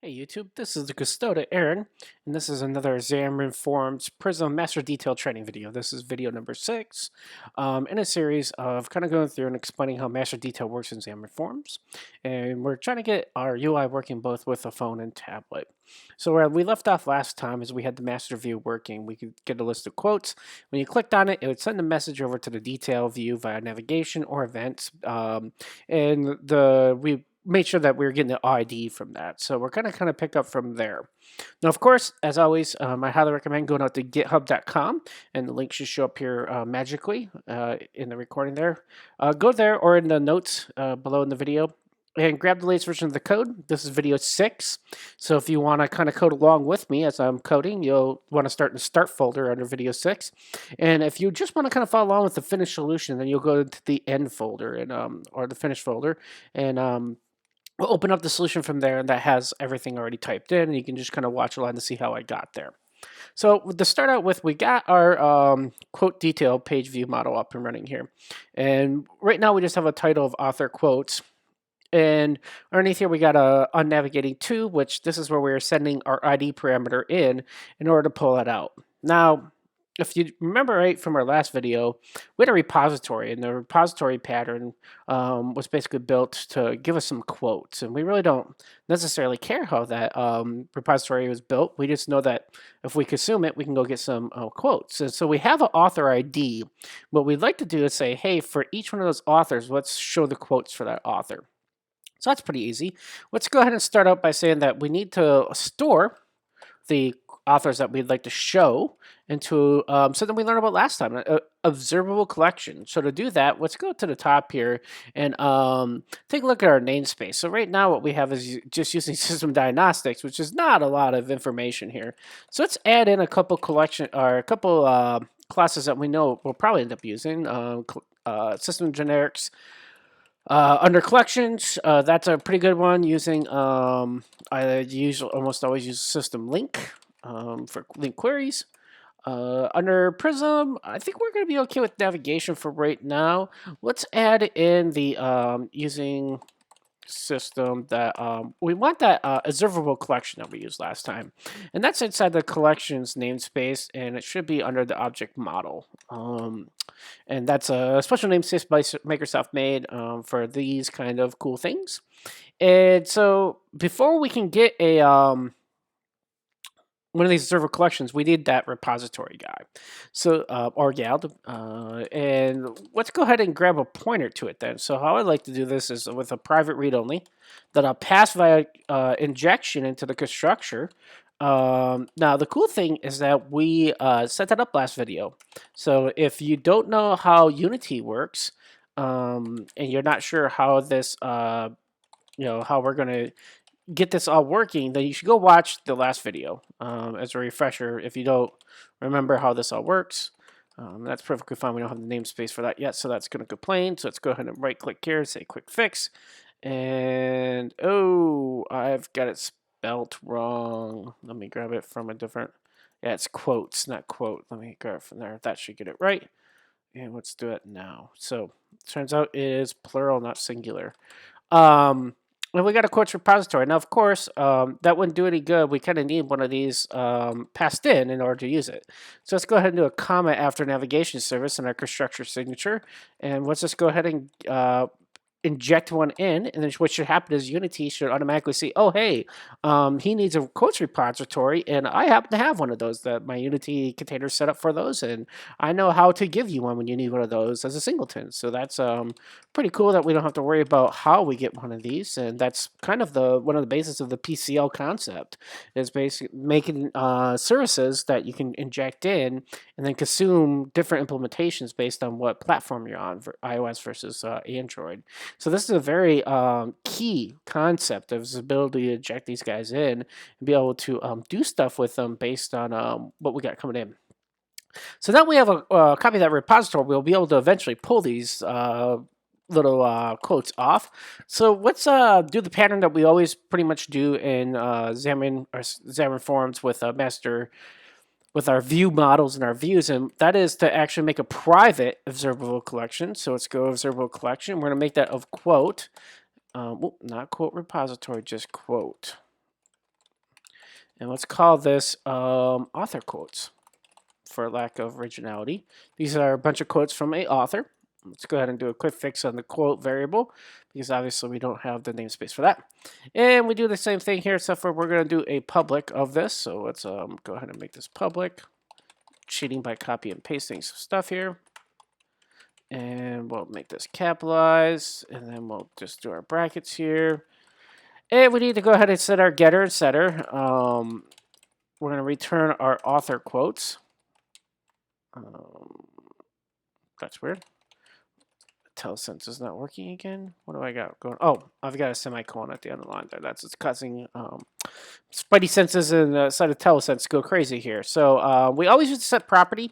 Hey YouTube, this is the Custoda Aaron, and this is another Xamarin Forms Prism Master Detail training video. This is video number 6 in a series of kind of going through and explaining how Master Detail works in Xamarin Forms. And we're trying to get our UI working both with a phone and tablet. So where we left off last time is we had the master view working. We could get a list of quotes. When you clicked on it, it would send a message over to the detail view via navigation or events. We made sure that we were getting the ID from that. So we're going to kind of pick up from there. Now, of course, as always, I highly recommend going out to github.com, and the link should show up here magically in the recording there. Go there or in the notes below in the video and grab the latest version of the code. This is video 6. So if you want to kind of code along with me as I'm coding, you'll want to start in the start folder under video 6. And if you just want to kind of follow along with the finished solution, then you'll go to the end folder and or the finished folder, and we'll open up the solution from there, and that has everything already typed in, and you can just kind of watch along to see how I got there. So to start out with, we got our quote detail page view model up and running here. And right now we just have a title of author quotes. And underneath here we got a unnavigating to, which this is where we're sending our ID parameter in order to pull it out. Now, if you remember right from our last video, we had a repository, and the repository pattern was basically built to give us some quotes. And we really don't necessarily care how that repository was built. We just know that if we consume it, we can go get some quotes. And so we have an author ID. What we'd like to do is say, hey, for each one of those authors, let's show the quotes for that author. So that's pretty easy. Let's go ahead and start out by saying that we need to store the authors that we'd like to show into something we learned about last time, observable collection. So to do that, let's go to the top here and take a look at our namespace. So right now what we have is just using system diagnostics, which is not a lot of information here. So let's add in a couple collection or a couple classes that we know we'll probably end up using. System generics. Under collections, that's a pretty good one using, I almost always use system link for link queries. Under Prism, I think we're going to be okay with navigation for right now. Let's add in the using system that we want that observable collection that we used last time, and that's inside the collections namespace, and it should be under the object model. And that's a special namespace by Microsoft made for these kind of cool things. And so before we can get a one of these observable collections, we need that repository guy, so or gal, and let's go ahead and grab a pointer to it then. So how I like to do this is with a private read only that I'll pass via injection into the constructor. Now the cool thing is that we set that up last video. So if you don't know how Unity works, and you're not sure how this, how we're gonna get this all working, then you should go watch the last video as a refresher if you don't remember how this all works. That's perfectly fine. We don't have the namespace for that yet, so that's going to complain. So let's go ahead and right click here, say quick fix. And oh, I've got it spelt wrong. Let me grab it from a different, yeah, it's quotes, not quote. Let me grab it from there. That should get it right. And let's do it now. So turns out it is plural, not singular. And we got a quotes repository. Now, of course, that wouldn't do any good. We kind of need one of these passed in order to use it. So let's go ahead and do a comma after navigation service in our constructor signature. And let's just go ahead and inject one in, and then what should happen is Unity should automatically see, oh hey, he needs a quotes repository, and I happen to have one of those. That my Unity container is set up for those, and I know how to give you one when you need one of those as a singleton. So that's pretty cool that we don't have to worry about how we get one of these, and that's kind of one of the basis of the PCL concept, is basically making services that you can inject in and then consume different implementations based on what platform you're on, for iOS versus Android. So this is a very key concept of this ability to inject these guys in and be able to do stuff with them based on what we got coming in. So now we have a copy of that repository. We'll be able to eventually pull these little quotes off. So let's do the pattern that we always pretty much do in Xamarin Forms with master with our view models and our views, and that is to actually make a private observable collection. So let's go observable collection. We're going to make that of quote, not quote repository, just quote. And let's call this author quotes for lack of originality. These are a bunch of quotes from a author. Let's go ahead and do a quick fix on the quote variable because obviously we don't have the namespace for that. And we do the same thing here, except for we're going to do a public of this. So let's go ahead and make this public. Cheating by copy and pasting some stuff here. And we'll make this capitalized. And then we'll just do our brackets here. And we need to go ahead and set our getter and setter. We're going to return our author quotes. That's weird. TeleSense is not working again. What do I got going? Oh, I've got a semicolon at the end of the line there. That's causing Spidey senses and side of TeleSense go crazy here. So we always use the set property,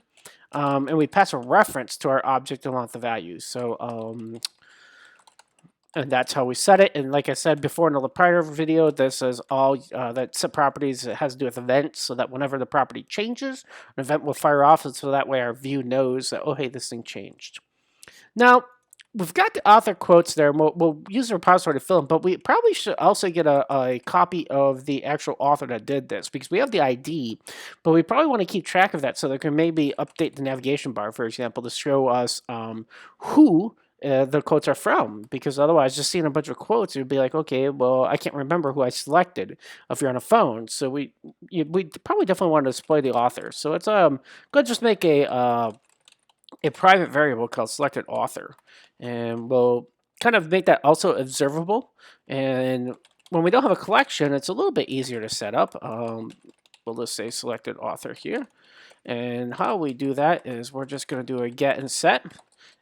and we pass a reference to our object and want the value. So and that's how we set it. And like I said before in the prior video, this is all that set properties. It has to do with events, so that whenever the property changes, an event will fire off, and so that way our view knows that, oh, hey, this thing changed. Now, we've got the author quotes there. We'll use the repository to fill them, but we probably should also get a copy of the actual author that did this because we have the ID, but we probably want to keep track of that so that we can maybe update the navigation bar, for example, to show us who the quotes are from, because otherwise just seeing a bunch of quotes, you'd be like, okay, well, I can't remember who I selected if you're on a phone. So we probably definitely want to display the author. So let's go ahead and just make a private variable called selected author, and we'll kind of make that also observable. And when we don't have a collection, it's a little bit easier to set up. We'll just say selected author here, and how we do that is we're just going to do a get and set,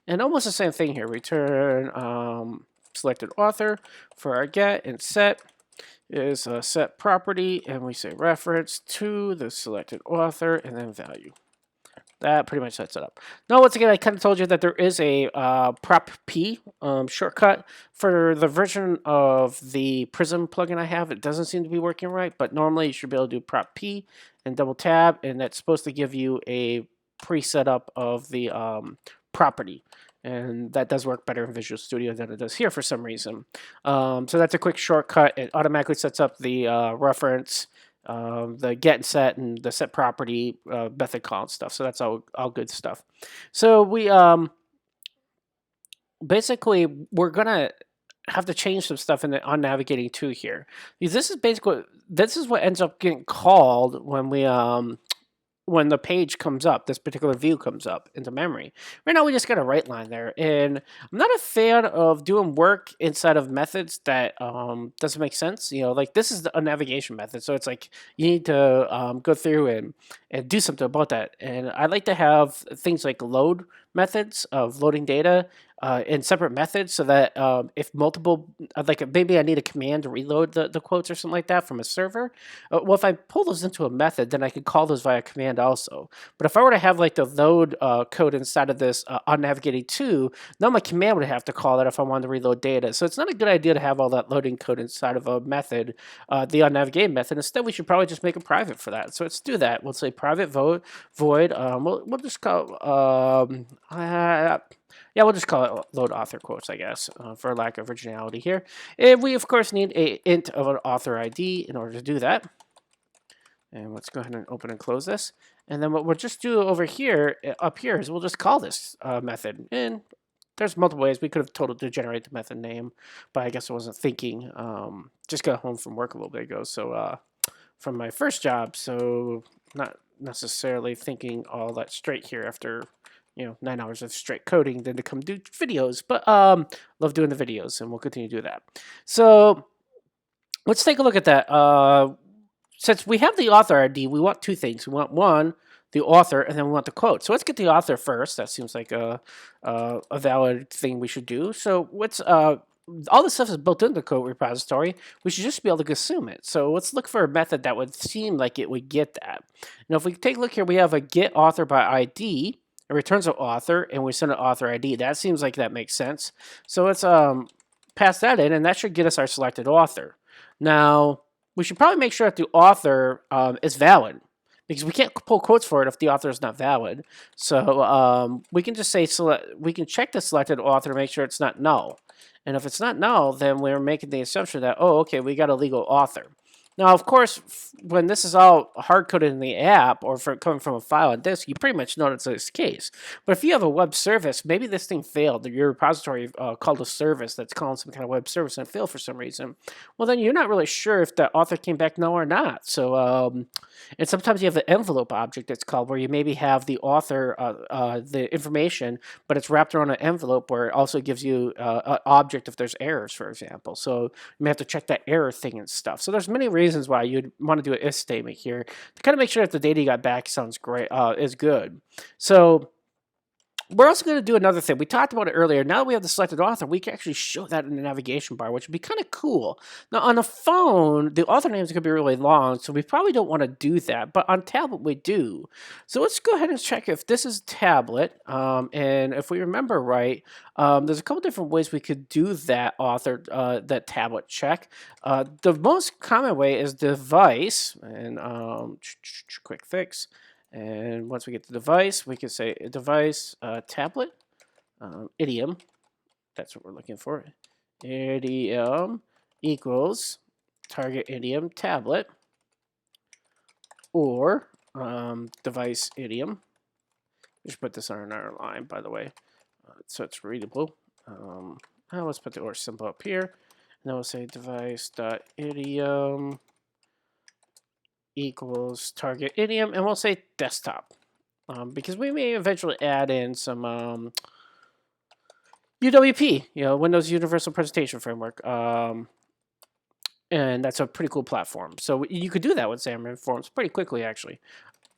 and almost the same thing here. Return selected author for our get, and set is a set property, and we say reference to the selected author and then value. That pretty much sets it up. Now, once again, I kind of told you that there is a prop P shortcut for the version of the Prism plugin I have. It doesn't seem to be working right, but normally you should be able to do prop P and double tab, and that's supposed to give you a preset up of the property. And that does work better in Visual Studio than it does here for some reason. So that's a quick shortcut. It automatically sets up the reference, the get and set, and the set property method call and stuff. So that's all good stuff. So we basically we're gonna have to change some stuff in the on navigating to here. This is what ends up getting called when the page comes up, this particular view comes up into memory. Right now we just got a right line there, and I'm not a fan of doing work inside of methods that doesn't make sense. You know, like this is a navigation method, so it's like you need to go through and do something about that. And I like to have things like load methods of loading data in separate methods, so that if multiple, like maybe I need a command to reload the quotes or something like that from a server. Well, if I pull those into a method, then I could call those via command also. But if I were to have like the load code inside of this on navigating to, now my command would have to call that if I wanted to reload data. So it's not a good idea to have all that loading code inside of a method, the on navigating method. Instead, we should probably just make a private for that. So let's do that. We'll say private void. We'll just call yeah, we'll just call it load author quotes, I guess, for lack of originality here. And we, of course, need a int of an author ID in order to do that. And let's go ahead and open and close this. And then what we'll just do over here, up here, is we'll just call this method. And there's multiple ways. We could have told it to generate the method name, but I guess I wasn't thinking. Just got home from work a little bit ago, so from my first job, so not necessarily thinking all that straight here after 9 hours of straight coding than to come do videos. But love doing the videos, and we'll continue to do that. So let's take a look at that. Since we have the author ID, we want two things. We want one, the author, and then we want the quote. So let's get the author first. That seems like a valid thing we should do. So what's all this stuff is built into the code repository. We should just be able to consume it. So let's look for a method that would seem like it would get that. Now, if we take a look here, we have a get author by ID. It returns an author, and we send an author ID. That seems like that makes sense. So let's pass that in, and that should get us our selected author. Now, we should probably make sure that the author is valid, because we can't pull quotes for it if the author is not valid. So we can just say we can check the selected author to make sure it's not null. And if it's not null, then we're making the assumption that, oh, okay, we got a legal author. Now, of course, when this is all hard coded in the app or coming from a file on disk, you pretty much know it's this case. But if you have a web service, maybe this thing failed. Your repository called a service that's calling some kind of web service and it failed for some reason. Well, then you're not really sure if the author came back no or not. So, and sometimes you have an envelope object that's called where you maybe have the author, the information, but it's wrapped around an envelope where it also gives you an object if there's errors, for example. So you may have to check that error thing and stuff. So there's many reasons why you'd want to do an if statement here to kind of make sure that the data you got back sounds great, is good. So we're also going to do another thing. We talked about it earlier. Now that we have the selected author, we can actually show that in the navigation bar, which would be kind of cool. Now, on the phone, the author names could be really long, so we probably don't want to do that. But on tablet, we do. So let's go ahead and check if this is tablet. And if we remember right, there's a couple different ways we could do that author, that tablet check. The most common way is device. And quick fix. And once we get the device, we can say device tablet, idiom. That's what we're looking for. Idiom equals target idiom tablet or device idiom. We should put this on another line, by the way, so it's readable. Let's put the or symbol up here. And then we'll say device.idiom equals target idiom, and we'll say desktop, because we may eventually add in some UWP, Windows Universal Presentation Framework, and that's a pretty cool platform. So you could do that with Xamarin Forms pretty quickly, actually.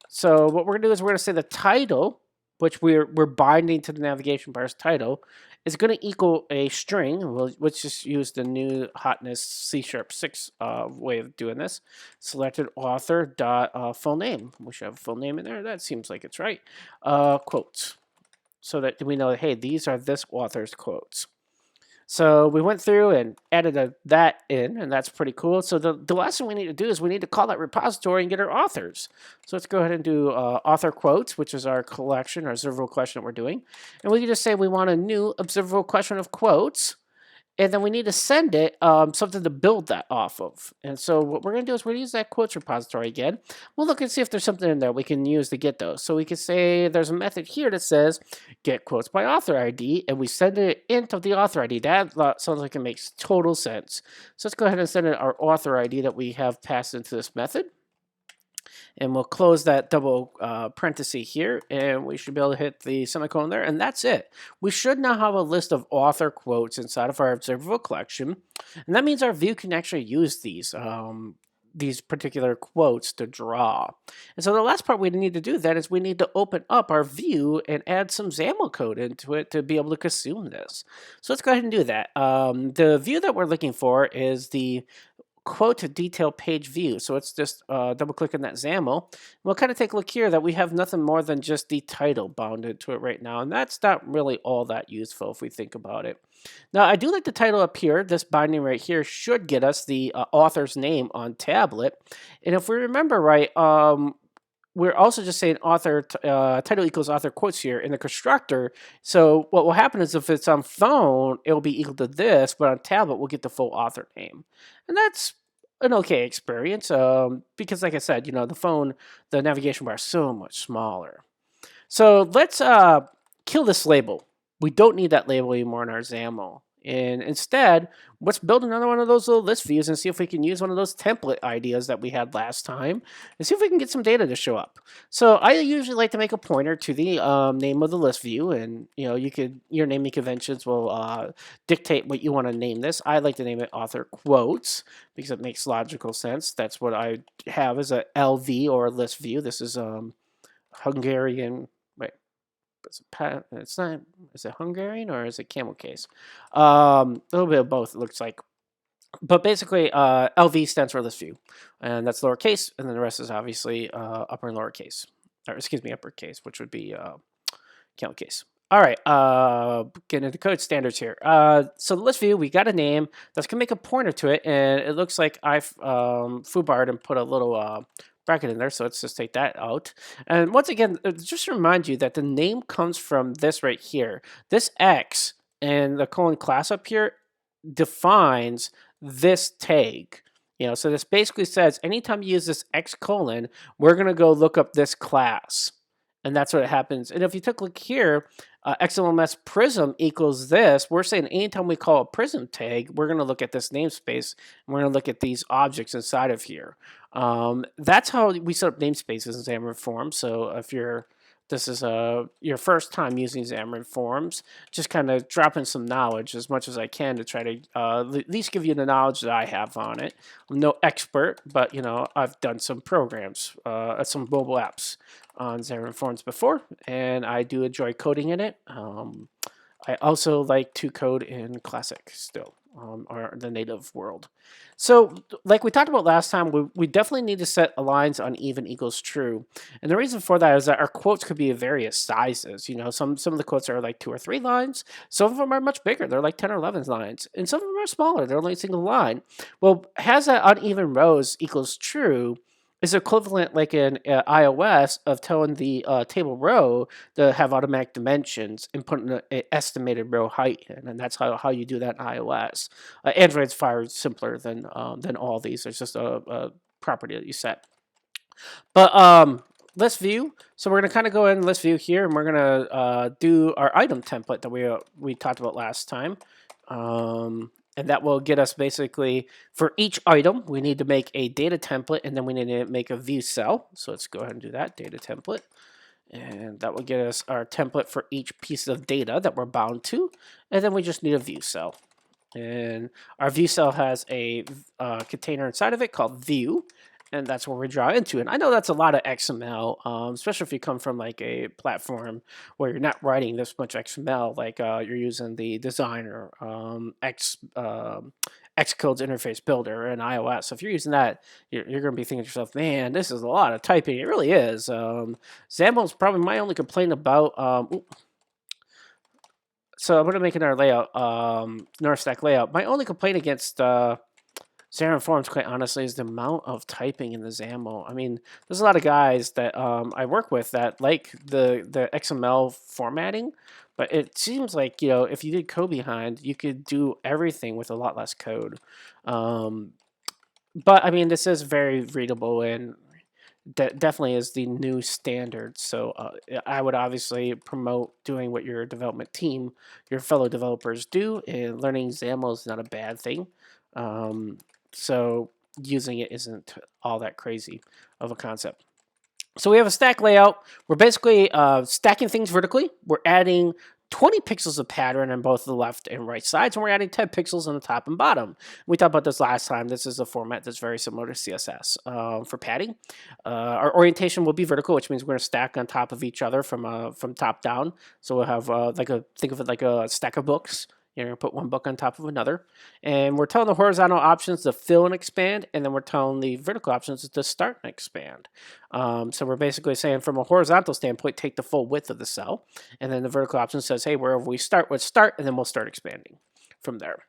So what we're gonna do is we're gonna say the title, which we're binding to the navigation bar's title, is going to equal a string. Let's just use the new hotness C#6 way of doing this. Selected author dot full name. We should have a full name in there. That seems like it's right. Quotes, so that we know, hey, these are this author's quotes. So we went through and added that in, and that's pretty cool. So the last thing we need to do is we need to call that repository and get our authors. So let's go ahead and do author quotes, which is our collection, our observable collection that we're doing. And we can just say we want a new observable collection of quotes. And then we need to send it something to build that off of. And so what we're going to do is we're going to use that quotes repository again. We'll look and see if there's something in there we can use to get those. So we can say there's a method here that says get quotes by author ID, and we send it into the author ID. That sounds like it makes total sense. So let's go ahead and send it our author ID that we have passed into this method. And we'll close that double parenthesis here, and we should be able to hit the semicolon there, and that's it. We should now have a list of author quotes inside of our observable collection, and that means our view can actually use these particular quotes to draw. And so the last part we need to do that is we need to open up our view and add some XAML code into it to be able to consume this. So let's go ahead and do that. The view that we're looking for is the quote detail page view. So let's just double click on that XAML. We'll kind of take a look here that we have nothing more than just the title bound into it right now. And that's not really all that useful if we think about it. Now, I do like the title up here. This binding right here should get us the author's name on tablet. And if we remember right, we're also just saying author title equals author quotes here in the constructor. So what will happen is if it's on phone, it will be equal to this, but on tablet, we'll get the full author name. And that's an okay experience because like I said, the phone, the navigation bar is so much smaller. So let's kill this label. We don't need that label anymore in our XAML. And instead, let's build another one of those little list views and see if we can use one of those template ideas that we had last time and see if we can get some data to show up. So I usually like to make a pointer to the name of the list view, and your naming conventions will dictate what you want to name this. I like to name it author quotes because it makes logical sense. That's what I have as a LV or a list view. This is Hungarian. It's not. Is it Hungarian or is it camel case? A little bit of both. It looks like, but basically, LV stands for list view, and that's lowercase, and then the rest is obviously upper and lowercase, or excuse me, uppercase, which would be camel case. All right, getting into code standards here. So the list view, we got a name that's gonna make a pointer to it, and it looks like I've foobarred and put a little bracket in there, so let's just take that out. And once again, just to remind you that the name comes from this right here. This X and the colon class up here defines this tag. So this basically says anytime you use this X colon, we're going to go look up this class. And that's what happens. And if you took a look here, XLMS Prism equals this. We're saying anytime we call a Prism tag, we're going to look at this namespace, and we're going to look at these objects inside of here. That's how we set up namespaces in Xamarin Forms. So if this is your first time using Xamarin Forms, just kind of dropping some knowledge as much as I can to try to at least give you the knowledge that I have on it. I'm no expert, but I've done some programs, some mobile apps on Xamarin Forms before, and I do enjoy coding in it. I also like to code in Classic still, or the native world. So, like we talked about last time, we definitely need to set aligns on even equals true. And the reason for that is that our quotes could be of various sizes. Some of the quotes are like 2 or 3 lines. Some of them are much bigger. They're like 10 or 11 lines. And some of them are smaller. They're only a single line. Well, has that uneven rows equals true is equivalent, like in iOS, of telling the table row to have automatic dimensions and putting an estimated row height in, and that's how you do that in iOS. Android's far simpler than all these. It's just a property that you set. But list view. So we're gonna kind of go in list view here, and we're gonna do our item template that we talked about last time. And that will get us basically, for each item, we need to make a data template, and then we need to make a view cell. So let's go ahead and do that, data template. And that will get us our template for each piece of data that we're bound to. And then we just need a view cell. And our view cell has a container inside of it called view. And that's where we draw into. And I know that's a lot of XML, especially if you come from like a platform where you're not writing this much XML, like you're using the designer, Xcode's interface builder in iOS. So if you're using that, you're going to be thinking to yourself, man, this is a lot of typing. It really is. XAML is probably my only complaint about. So I'm going to make another layout, North Stack layout. My only complaint against Xamarin Forms, quite honestly, is the amount of typing in the XAML. I mean, there's a lot of guys that I work with that like the XML formatting, but it seems like, if you did code behind, you could do everything with a lot less code. But I mean, this is very readable and definitely is the new standard. So I would obviously promote doing what your development team, your fellow developers do, and learning XAML is not a bad thing. So using it isn't all that crazy of a concept. So we have a stack layout. We're basically stacking things vertically. We're adding 20 pixels of pattern on both the left and right sides, and we're adding 10 pixels on the top and bottom. We talked about this last time. This is a format that's very similar to CSS. For padding, our orientation will be vertical, which means we're going to stack on top of each other from top down. So we'll have think of it like a stack of books. You're going to put one book on top of another. And we're telling the horizontal options to fill and expand, and then we're telling the vertical options to start and expand. So we're basically saying from a horizontal standpoint, take the full width of the cell. And then the vertical option says, hey, wherever we start, let's start, and then we'll start expanding from there.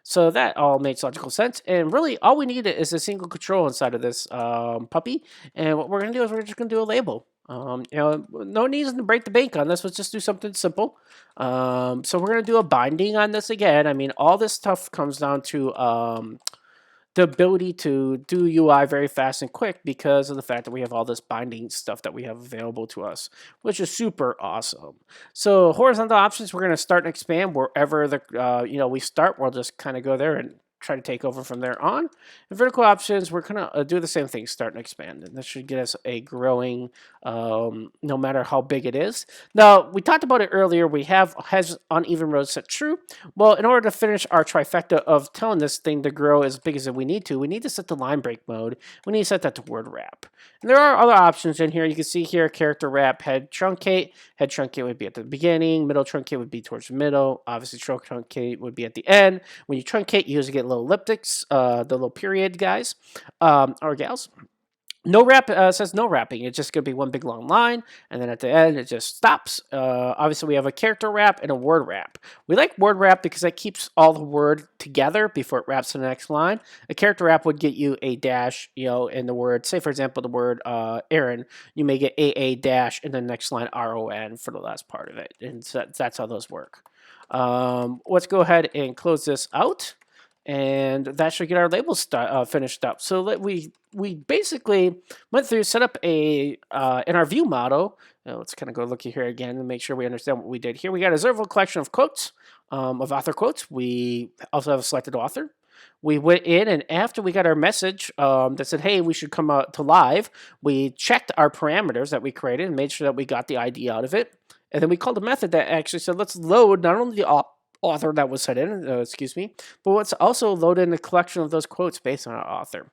So that all makes logical sense. And really, all we need is a single control inside of this puppy. And what we're going to do is we're just going to do a label. No reason to break the bank on this. Let's just do something simple. So we're going to do a binding on this again. I mean, all this stuff comes down to the ability to do UI very fast and quick because of the fact that we have all this binding stuff that we have available to us, which is super awesome. So horizontal options, we're going to start and expand wherever we start. We'll just kind of go there and try to take over from there on. And vertical options, we're going to do the same thing, start and expand. And this should get us a growing, no matter how big it is. Now, we talked about it earlier. We has uneven rows set true. Well, in order to finish our trifecta of telling this thing to grow as big as we need to set the line break mode. We need to set that to word wrap. And there are other options in here. You can see here, character wrap, head truncate. Head truncate would be at the beginning. Middle truncate would be towards the middle. Obviously, truncate would be at the end. When you truncate, you usually get little elliptics, the little period guys or gals. No wrap says no wrapping. It's just going to be one big long line, and then at the end it just stops. Obviously, we have a character wrap and a word wrap. We like word wrap because that keeps all the word together before it wraps to the next line. A character wrap would get you a dash, in the word. Say, for example, the word Aaron. You may get AA dash in the next line RON for the last part of it, and so that's how those work. Let's go ahead and close this out. and that should get our labels finished up. So that we basically went through, set up a in our view model. Let's kind of go look here again and make sure we understand what we did here. We got a observable collection of quotes, of author quotes. We also have a selected author. We went in, and after we got our message that said, hey, we should come out to live, we checked our parameters that we created and made sure that we got the ID out of it. And then we called a method that actually said, let's load not only the author that was set in, but let's also load in a collection of those quotes based on our author.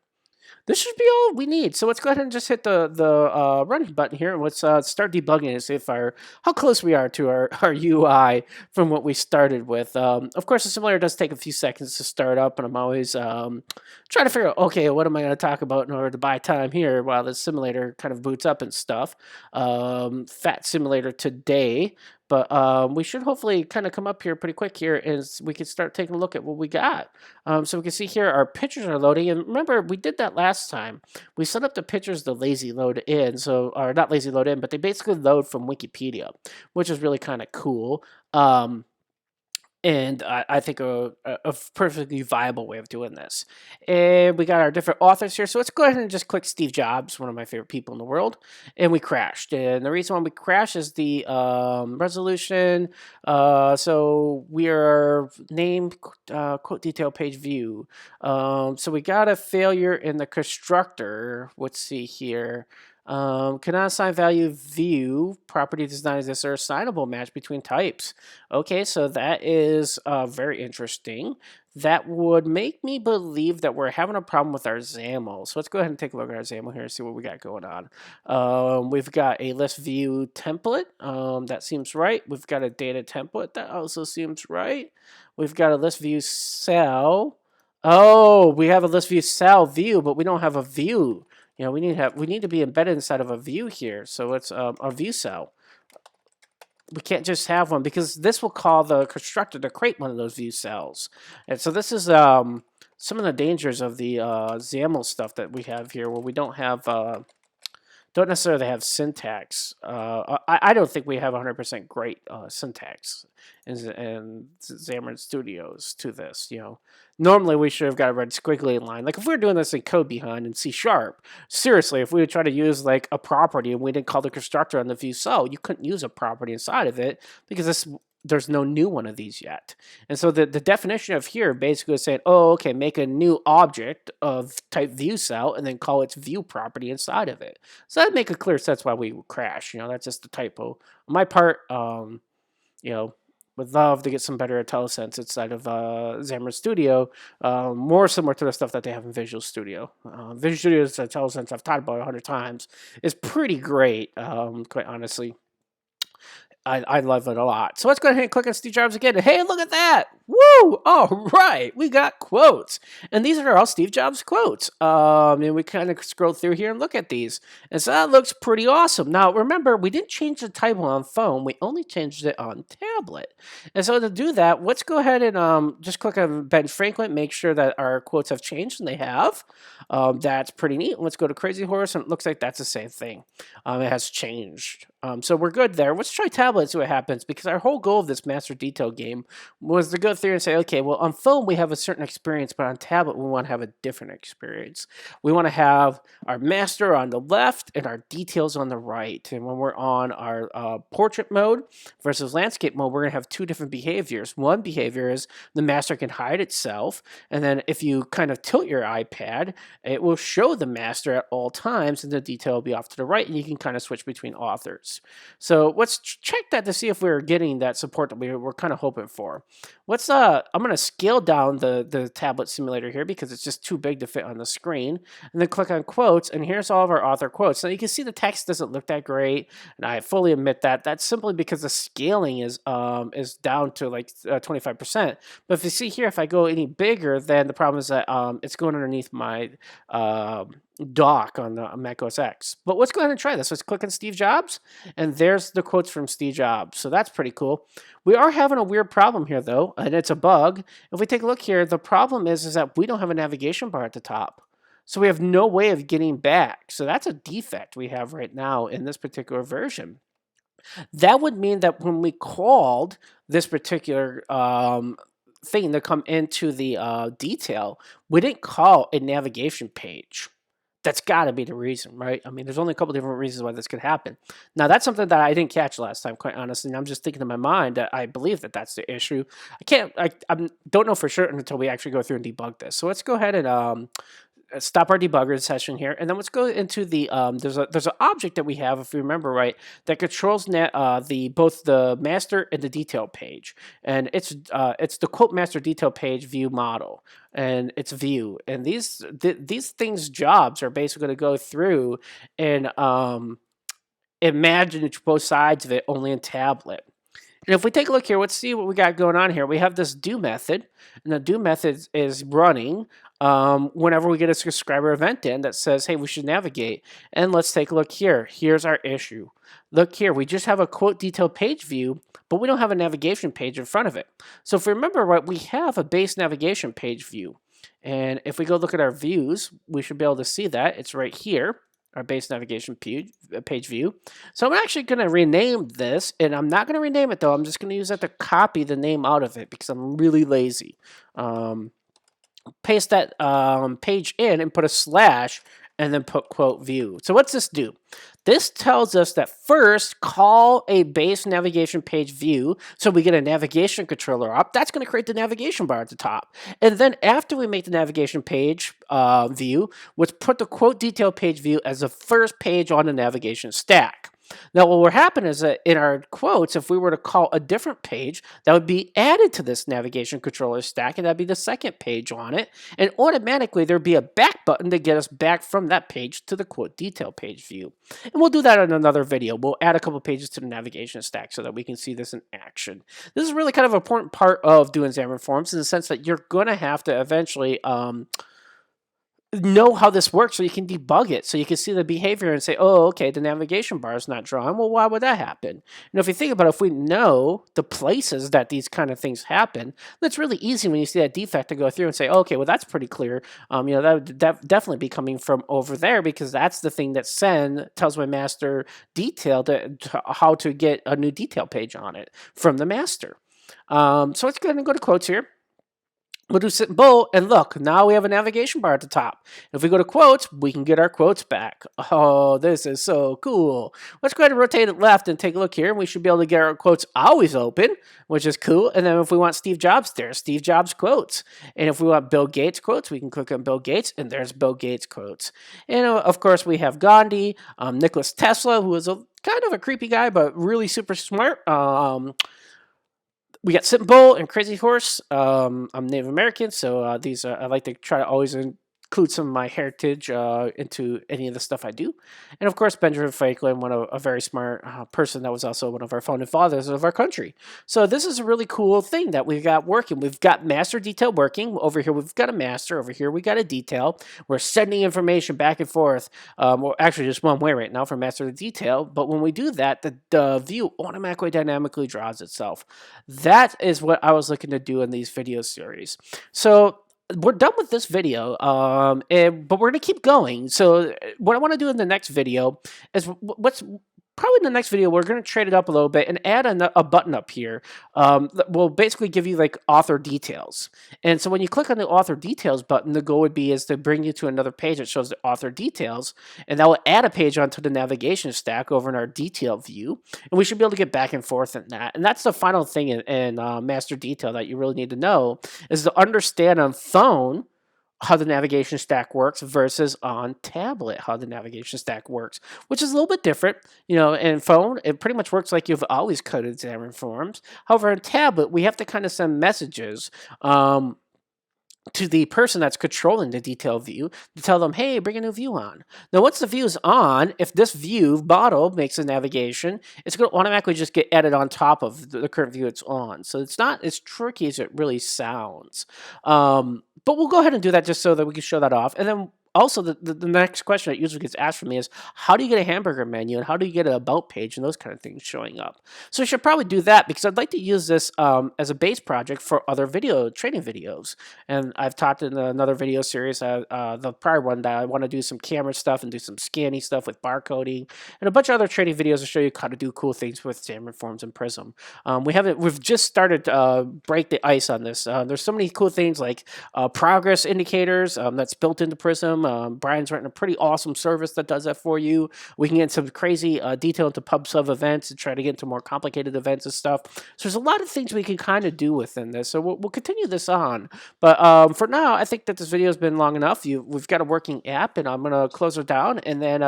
This should be all we need. So let's go ahead and just hit the run button here, and let's start debugging and see if how close we are to our UI from what we started with. Of course, the simulator does take a few seconds to start up, and I'm always trying to figure out, okay, what am I going to talk about in order to buy time here while the simulator kind of boots up and stuff. Fat simulator today. But we should hopefully kind of come up here pretty quick here, and we can start taking a look at what we got. So we can see here our pictures are loading. And remember, we did that last time. We set up the pictures to lazy load in. Or not lazy load in, but they basically load from Wikipedia, which is really kind of cool. And I think a perfectly viable way of doing this. And we got our different authors here. So let's go ahead and just click Steve Jobs, one of my favorite people in the world. And we crashed. And the reason why we crashed is the resolution. So we are named quote detail page view. So we got a failure in the constructor. Let's see here. Cannot assign value view property does not exist or assignable match between types. Okay, so that is very interesting. That would make me believe that we're having a problem with our XAML. So let's go ahead and take a look at our XAML here and see what we got going on. We've got a list view template. That seems right. We've got a data template. That also seems right. We've got a list view cell. Oh, we have a list view cell view, but we don't have a view. You know, we need to be embedded inside of a view here. So it's a view cell. We can't just have one because this will call the constructor to create one of those view cells. And so this is some of the dangers of the XAML stuff that we have here, where we don't necessarily have syntax. I don't think we have 100% great syntax in Xamarin Studios to this. You know, normally we should have got a red squiggly line. Like if we were doing this in code behind in C#, seriously, if we would try to use like a property and we didn't call the constructor on the view cell, you couldn't use a property inside of it because there's no new one of these yet. And so the definition of here basically is saying, oh, okay, make a new object of type view cell and then call its view property inside of it. So that'd make a clear sense why we would crash. You know, that's just a typo. On my part, you know, would love to get some better IntelliSense inside of Xamarin Studio, more similar to the stuff that they have in Visual Studio. Visual Studio's IntelliSense, I've talked about 100 times, is pretty great, quite honestly. I love it a lot. So let's go ahead and click on Steve Jobs again. And hey, look at that. Woo! All right. We got quotes. And these are all Steve Jobs quotes. And we kind of scroll through here and look at these. And so that looks pretty awesome. Now, remember, we didn't change the title on phone. We only changed it on tablet. And so to do that, let's go ahead and just click on Ben Franklin, make sure that our quotes have changed, and they have. That's pretty neat. Let's go to Crazy Horse, and it looks like that's the same thing. It has changed. So we're good there. Let's try tablet and see what happens, because our whole goal of this master detail game was to go through and say, okay, well, on phone we have a certain experience, but on tablet we want to have a different experience. We want to have our master on the left and our details on the right. And when we're on our portrait mode versus landscape mode, we're going to have two different behaviors. One behavior is the master can hide itself, and then if you kind of tilt your iPad, it will show the master at all times, and the detail will be off to the right, and you can kind of switch between authors. So let's check that to see if we're getting that support that we're kind of hoping for. Let's I'm going to scale down the tablet simulator here because it's just too big to fit on the screen, and then click on quotes, and here's all of our author quotes. Now you can see the text doesn't look that great, and I fully admit that. That's simply because the scaling is down to like 25%. But if you see here, if I go any bigger, then the problem is that it's going underneath my dock on the Mac OS X. But let's go ahead and try this. Let's click on Steve Jobs, and there's the quotes from Steve Jobs. So that's pretty cool. We are having a weird problem here, though, and it's a bug. If we take a look here, the problem is that we don't have a navigation bar at the top. So we have no way of getting back. So that's a defect we have right now in this particular version. That would mean that when we called this particular thing to come into the detail, we didn't call a navigation page. That's got to be the reason, right? I mean, there's only a couple different reasons why this could happen. Now, that's something that I didn't catch last time, quite honestly. And I'm just thinking in my mind that I believe that that's the issue. I don't know for sure until we actually go through and debug this. So let's go ahead and stop our debugger session here, and then let's go into the there's an object that we have, if you remember right, that controls the both the master and the detail page, and it's the quote master detail page view model, and it's view, and these things jobs are basically going to go through and imagine both sides of it only in tablet. And if we take a look here, let's see what we got going on here. We have this do method, and the do method is running whenever we get a subscriber event in that says, hey, we should navigate. And let's take a look here. Here's our issue. Look here, we just have a quote detail page view, but we don't have a navigation page in front of it. So if we remember right, we have a base navigation page view. And if we go look at our views, we should be able to see that. It's right here, our base navigation page view. So I'm actually going to rename this, and I'm not going to rename it though. I'm just going to use that to copy the name out of it because I'm really lazy. Paste that page in and put a slash and then put quote view. So what's this do? This tells us that first call a base navigation page view so we get a navigation controller up. That's going to create the navigation bar at the top. And then after we make the navigation page view, let's put the quote detail page view as the first page on the navigation stack. Now, what will happen is that in our quotes, if we were to call a different page, that would be added to this navigation controller stack, and that'd be the second page on it. And automatically, there'd be a back button to get us back from that page to the quote detail page view. And we'll do that in another video. We'll add a couple pages to the navigation stack so that we can see this in action. This is really kind of an important part of doing Xamarin Forms in the sense that you're going to have to eventually know how this works so you can debug it, so you can see the behavior and say, oh, okay, the navigation bar is not drawn. Well, why would that happen? And if you think about it, if we know the places that these kind of things happen, that's really easy when you see that defect to go through and say, oh, okay, well, that's pretty clear. That would definitely be coming from over there because that's the thing that tells my master detail how to get a new detail page on it from the master. So let's go ahead and go to quotes here. We'll do sit and bold, and look, now we have a navigation bar at the top. If we go to quotes, we can get our quotes back. Oh, this is so cool. Let's go ahead and rotate it left and take a look here, and we should be able to get our quotes always open, which is cool. And then if we want Steve Jobs, there's Steve Jobs quotes. And if we want Bill Gates quotes, we can click on Bill Gates, and there's Bill Gates quotes. And of course, we have Gandhi, Nikola Tesla, who is kind of a creepy guy, but really super smart. We got Sit Bull and Crazy Horse. I'm Native American, so these I like to try to always include some of my heritage into any of the stuff I do. And of course, Benjamin Franklin, a very smart person that was also one of our founding fathers of our country. So this is a really cool thing that we've got working. We've got master detail working. Over here, we've got a master. Over here, we got a detail. We're sending information back and forth. Well, actually, just one way right now from master to detail. But when we do that, the view automatically dynamically draws itself. That is what I was looking to do in these video series. So we're done with this video, but we're going to keep going. So what I want to do in the next video is probably in the next video, we're going to trade it up a little bit and add a button up here. We'll basically give you like author details. And so when you click on the author details button, the goal would be is to bring you to another page that shows the author details. And that will add a page onto the navigation stack over in our detail view. And we should be able to get back and forth in that. And that's the final thing in master detail that you really need to know is to understand on phone how the navigation stack works versus on tablet how the navigation stack works, which is a little bit different. In phone, it pretty much works like you've always coded Xamarin Forms. However, in tablet, we have to kind of send messages to the person that's controlling the detail view to tell them, hey, bring a new view on. Now, once the view is on, if this view model makes a navigation, it's going to automatically just get added on top of the current view it's on. So it's not as tricky as it really sounds. But we'll go ahead and do that just so that we can show that off. And then also, the next question that usually gets asked for me is, how do you get a hamburger menu and how do you get an about page and those kind of things showing up? So I should probably do that because I'd like to use this as a base project for other video training videos. And I've talked in another video series, the prior one, that I want to do some camera stuff and do some scanning stuff with barcoding and a bunch of other training videos to show you how to do cool things with Xamarin Forms and Prism. We've just started to break the ice on this. There's so many cool things like progress indicators that's built into Prism. Brian's written a pretty awesome service that does that for you. We can get some crazy detail into pub sub events and try to get into more complicated events and stuff. So there's a lot of things we can kind of do within this. So we'll continue this on. But for now, I think that this video has been long enough. We've got a working app, and I'm going to close it down and then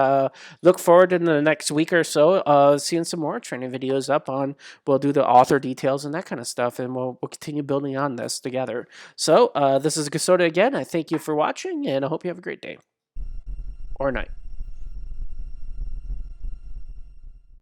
look forward in the next week or so seeing some more training videos up on. We'll do the author details and that kind of stuff, and we'll continue building on this together. So this is Gasoda again. I thank you for watching, and I hope you have a great day or night.